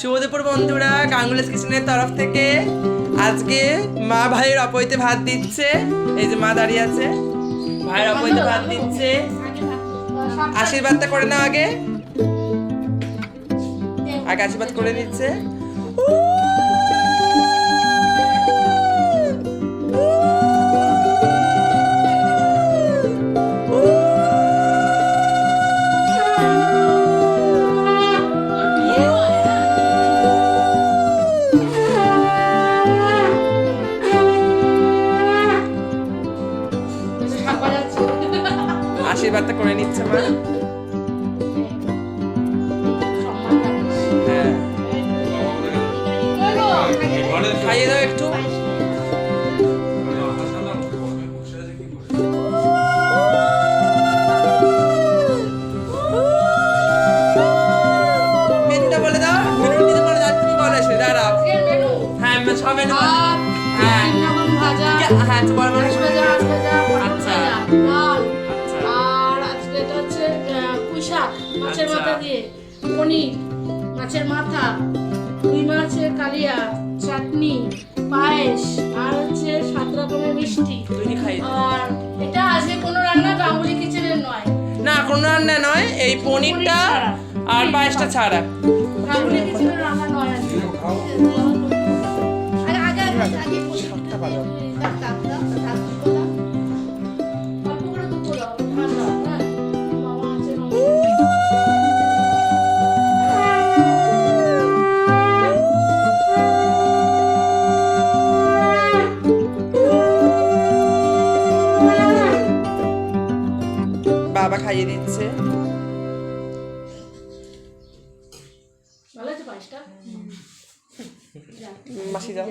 শুভ দুপুর বন্ধুরা, গাঙ্গুলিস কিচেনের তরফ থেকে আজকে মা ভাইয়ের অপৈতে ভাত দিচ্ছে। এই যে মা দাঁড়িয়ে আছে, ভাইয়ের অপৈতে ভাত দিচ্ছে। আশীর্বাদটা করে নাও আগে, আগে আশীর্বাদ করে নিচ্ছে। আশীর্বাদটা করে নিচ্ছে মা। হ্যাঁ, খাইয়ে দাও একটু। মেনুটা বলে দাও, মেনুটা দিতে বলে দাও, তুমি বলো এসে দাঁড়াও। হ্যাঁ, সব মেনু হ্যাঁ ভাজা, হ্যাঁ বল বল। আচ্ছা, আর আজকে এটা হচ্ছে পুঁই শাক মাছের মাথা দিয়ে, পনির মাছের মাথা, রুই মাছের কালিয়া, চাটনি, পায়েস, আর হচ্ছে 7 রকমের মিষ্টি। আর এটা আজকে কোনো রান্না গাঙ্গুলি কিচেনের নয়, না কোনো রান্না নয়, এই পনিরটা আর পায়েসটা ছাড়া। গাঙ্গুলি কিচেনের রান্না নয় আজকে। শাকটা বাজাও। অল্প করে দুটো দাও, ঠান্ডা, হ্যাঁ? বাবা আছে না? বাবা খাইয়ে দিচ্ছে। ভালো আছে পায়েসটা? মাসি যাও।